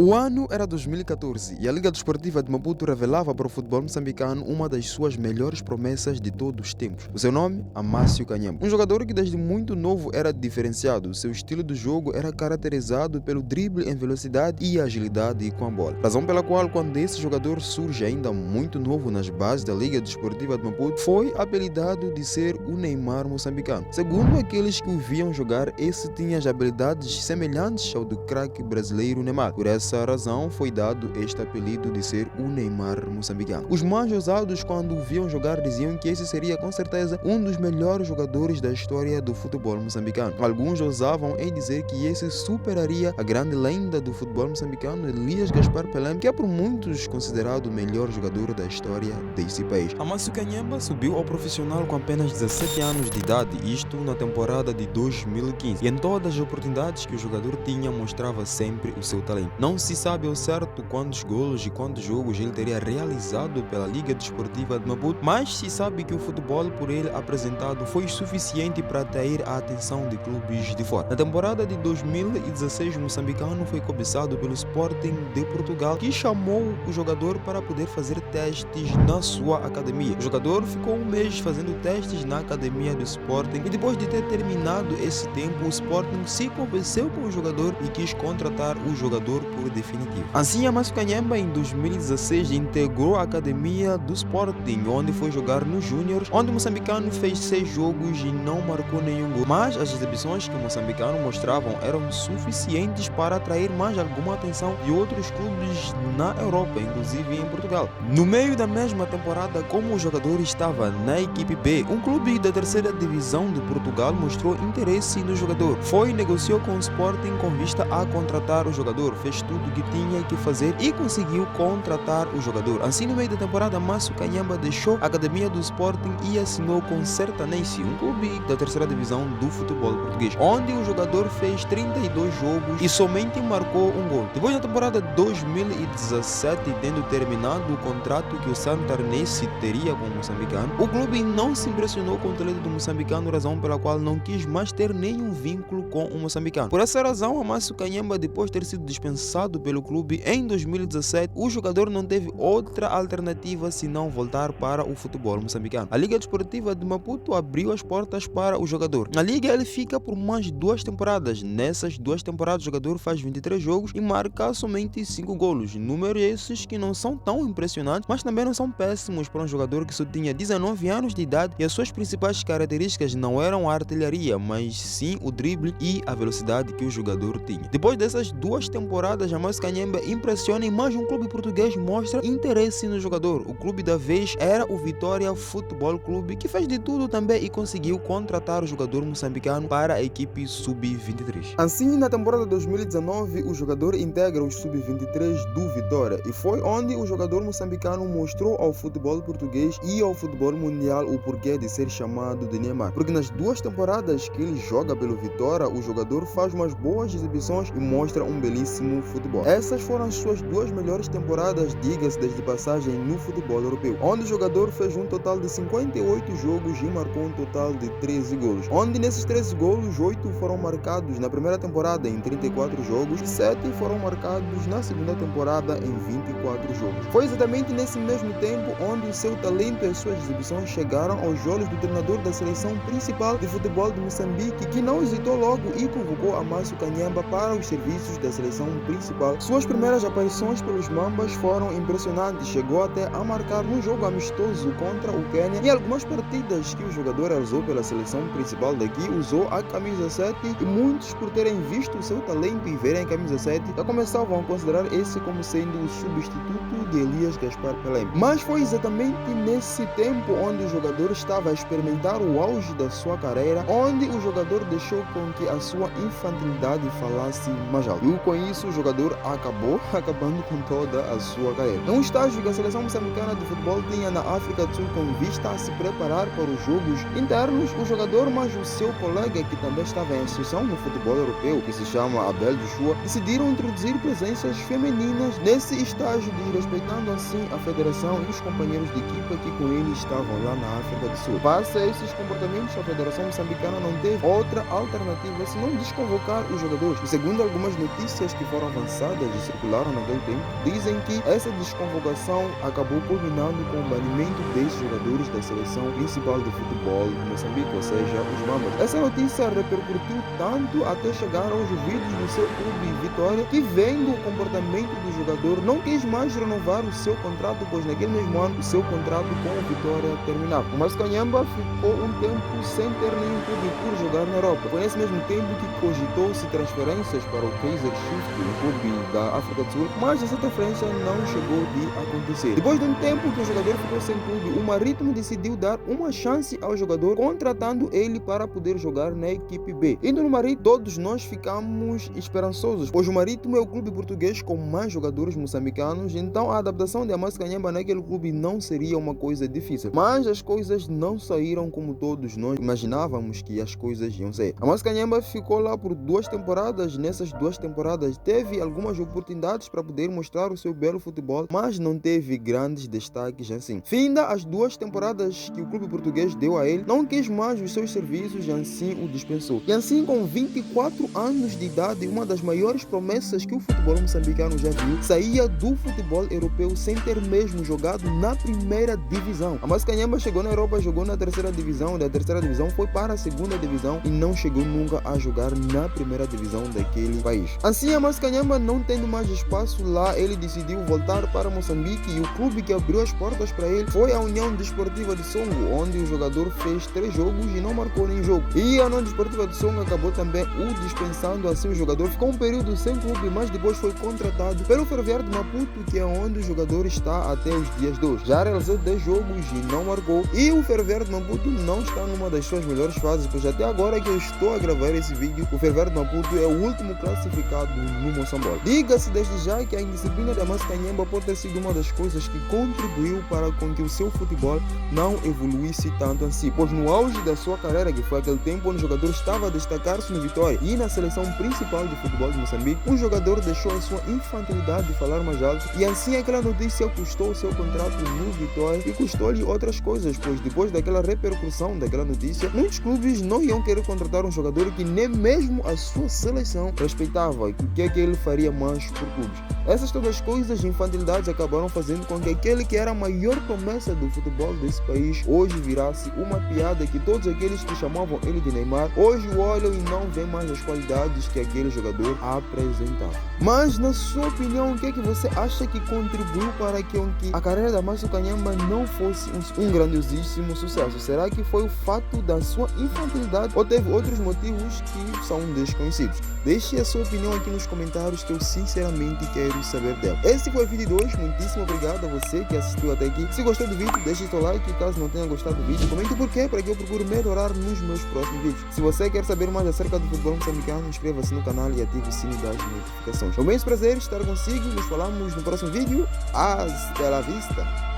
O ano era 2014 e a Liga Desportiva de Maputo revelava para o futebol moçambicano uma das suas melhores promessas de todos os tempos. O seu nome? Amácio Kanhemba. Um jogador que desde muito novo era diferenciado. Seu estilo de jogo era caracterizado pelo drible em velocidade e agilidade com a bola. Razão pela qual, quando esse jogador surge ainda muito novo nas bases da Liga Desportiva de Maputo, foi apelidado de ser o Neymar moçambicano. Segundo aqueles que o viam jogar, esse tinha as habilidades semelhantes ao do craque brasileiro Neymar. Por essa razão foi dado este apelido de ser o Neymar moçambicano. Os mais ousados, quando o viam jogar, diziam que esse seria com certeza um dos melhores jogadores da história do futebol moçambicano. Alguns ousavam em dizer que esse superaria a grande lenda do futebol moçambicano, Elias Gaspar Pelé, que é por muitos considerado o melhor jogador da história desse país. Amácio Kanhemba subiu ao profissional com apenas 17 anos de idade, isto na temporada de 2015, e em todas as oportunidades que o jogador tinha mostrava sempre o seu talento. Não se sabe ao certo quantos golos e quantos jogos ele teria realizado pela Liga Desportiva de Maputo, mas se sabe que o futebol por ele apresentado foi suficiente para atrair a atenção de clubes de fora. Na temporada de 2016, o moçambicano foi cobiçado pelo Sporting de Portugal, que chamou o jogador para poder fazer testes na sua academia. O jogador ficou um mês fazendo testes na academia do Sporting e depois de ter terminado esse tempo, o Sporting se convenceu com o jogador e quis contratar o jogador por definitivo. Assim, Amácio Kanhemba em 2016 integrou a academia do Sporting, onde foi jogar nos Júniors, onde o moçambicano fez 6 jogos e não marcou nenhum gol. Mas as exibições que o moçambicano mostravam eram suficientes para atrair mais alguma atenção de outros clubes na Europa, inclusive em Portugal. No meio da mesma temporada, como o jogador estava na equipe B, um clube da terceira divisão de Portugal mostrou interesse no jogador. Foi e negociou com o Sporting com vista a contratar o jogador, fez tudo o que tinha que fazer e conseguiu contratar o jogador. Assim, no meio da temporada, Amácio Kanhemba deixou a academia do Sporting e assinou com Sertanense, um clube da terceira divisão do futebol português, onde o jogador fez 32 jogos e somente marcou um gol. Depois da temporada 2017, tendo terminado o contrato que o Sertanense teria com o moçambicano, o clube não se impressionou com o talento do moçambicano, razão pela qual não quis mais ter nenhum vínculo com o moçambicano. Por essa razão, Amácio Kanhemba, depois de ter sido dispensado pelo clube em 2017, o jogador não teve outra alternativa senão voltar para o futebol moçambicano. A Liga Desportiva de Maputo abriu as portas para o jogador. Na liga ele fica por mais 2 temporadas. Nessas 2 temporadas o jogador faz 23 jogos e marca somente 5 golos. Números esses que não são tão impressionantes, mas também não são péssimos para um jogador que só tinha 19 anos de idade e as suas principais características não eram a artilharia, mas sim o drible e a velocidade que o jogador tinha. Depois dessas 2 temporadas, Amácio Kanhemba impressiona e mais um clube português mostra interesse no jogador. O clube da vez era o Vitória Futebol Clube, que fez de tudo também e conseguiu contratar o jogador moçambicano para a equipe sub-23. Assim, na temporada 2019, o jogador integra os sub-23 do Vitória e foi onde o jogador moçambicano mostrou ao futebol português e ao futebol mundial o porquê de ser chamado de Neymar. Porque nas 2 temporadas que ele joga pelo Vitória, o jogador faz umas boas exibições e mostra um belíssimo futebol. Essas foram as suas 2 melhores temporadas, diga-se desde passagem, no futebol europeu, onde o jogador fez um total de 58 jogos e marcou um total de 13 golos, onde nesses 13 golos, 8 foram marcados na primeira temporada em 34 jogos e 7 foram marcados na segunda temporada em 24 jogos. Foi exatamente nesse mesmo tempo onde o seu talento e as suas exibições chegaram aos olhos do treinador da seleção principal de futebol de Moçambique, que não hesitou logo e convocou Amácio Kanhemba para os serviços da seleção principal. Suas primeiras aparições pelos Mambas foram impressionantes, chegou até a marcar um jogo amistoso contra o Quênia e algumas partidas que o jogador realizou pela seleção principal daqui usou a camisa 7 e muitos, por terem visto o seu talento e verem a camisa 7, já começavam a considerar esse como sendo o substituto de Elias Gaspar Pelé. Mas foi exatamente nesse tempo onde o jogador estava a experimentar o auge da sua carreira, onde o jogador deixou com que a sua infantilidade falasse mais alto. E com isso o jogador acabou acabando com toda a sua carreira. É um estágio que a seleção moçambicana de futebol tinha na África do Sul com vista a se preparar para os jogos internos, o jogador mais o seu colega, que também estava em associação no futebol europeu, que se chama Abel Joshua, decidiram introduzir presenças femininas nesse estágio, desrespeitando assim a federação e os companheiros de equipa que com ele estavam lá na África do Sul. Face a esses comportamentos, a federação moçambicana não teve outra alternativa senão desconvocar os jogadores. E segundo algumas notícias que foram avançadas lançadas e circularam naquele tempo dizem que essa desconvocação acabou culminando com o banimento desses jogadores da seleção principal de futebol de Moçambique, ou seja, os Mambas. Essa notícia repercutiu tanto até chegar aos ouvidos do seu clube Vitória, que vendo o comportamento do jogador não quis mais renovar o seu contrato, pois naquele mesmo ano o seu contrato com o Vitória terminava. O Márcio Kanyamba ficou um tempo sem ter nenhum clube por jogar na Europa. Foi nesse mesmo tempo que cogitou-se transferências para o Kaizer Chiefs, um clube da África do Sul, mas essa transferência não chegou de acontecer. Depois de um tempo que o jogador ficou sem clube, o Marítimo decidiu dar uma chance ao jogador, contratando ele para poder jogar na equipe B. Indo no Marítimo, todos nós ficamos esperançosos, pois o Marítimo é o clube português com mais jogadores moçambicanos, então a adaptação de Márcio Kanyamba naquele clube não seria uma coisa difícil. Mas as coisas não saíram como todos nós imaginávamos que as coisas iam sair. Márcio Kanyamba ficou lá por 2 temporadas. Nessas 2 temporadas teve algumas oportunidades para poder mostrar o seu belo futebol, mas não teve grandes destaques assim. Finda as 2 temporadas que o clube português deu a ele, não quis mais os seus serviços e assim o dispensou. E assim, com 24 anos de idade, uma das maiores promessas que o futebol moçambicano já viu, saía do futebol europeu sem ter mesmo jogado na primeira divisão. Márcio Kanyamba chegou na Europa, jogou na terceira divisão, da terceira divisão foi para a segunda divisão e não chegou nunca a jogar na primeira divisão daquele país. Assim, Márcio Kanyamba não tendo mais espaço lá, ele decidiu voltar para Moçambique e o clube que abriu as portas para ele foi a União Desportiva de Songo, onde o jogador fez 3 jogos e não marcou nenhum jogo. E a União Desportiva de Songo acabou também o dispensando, assim o jogador ficou um período sem clube, mas depois foi contratado pelo Ferroviário de Maputo, que é onde o jogador está até os dias de hoje. Já realizou 10 jogos e não marcou, e o Ferroviário de Maputo não está numa das suas melhores fases, pois até agora que eu estou a gravar esse vídeo, o Ferroviário de Maputo é o último classificado no Moçambique. Diga-se desde já que a indisciplina de Márcio Kanyamba pode ter sido uma das coisas que contribuiu para com que o seu futebol não evoluísse tanto assim, pois no auge da sua carreira, que foi aquele tempo onde o jogador estava a destacar-se no Vitória e na seleção principal de futebol de Moçambique, o jogador deixou a sua infantilidade de falar mais alto e assim aquela notícia custou o seu contrato no Vitória e custou-lhe outras coisas, pois depois daquela repercussão daquela notícia, muitos clubes não iam querer contratar um jogador que nem mesmo a sua seleção respeitava, e o que é que ele faria mais por clubes. Essas todas as coisas de infantilidades acabaram fazendo com que aquele que era a maior promessa do futebol desse país hoje virasse uma piada, que todos aqueles que chamavam ele de Neymar hoje o olham e não veem mais as qualidades que aquele jogador apresentava. Mas na sua opinião, o que é que você acha que contribuiu para que a carreira da Márcio Kanyamba não fosse um grandiosíssimo sucesso? Será que foi o fato da sua infantilidade ou teve outros motivos que são desconhecidos? Deixe a sua opinião aqui nos comentários, que eu sinceramente quero saber dela. Esse foi o vídeo de hoje, muitíssimo obrigado a você que assistiu até aqui. Se gostou do vídeo, deixe seu like, caso não tenha gostado do vídeo, comente o porquê para que eu procure melhorar nos meus próximos vídeos. Se você quer saber mais acerca do futebol moçambicano, inscreva-se no canal e ative o sino das notificações. É um imenso prazer estar consigo, nos falamos no próximo vídeo. Hasta la vista!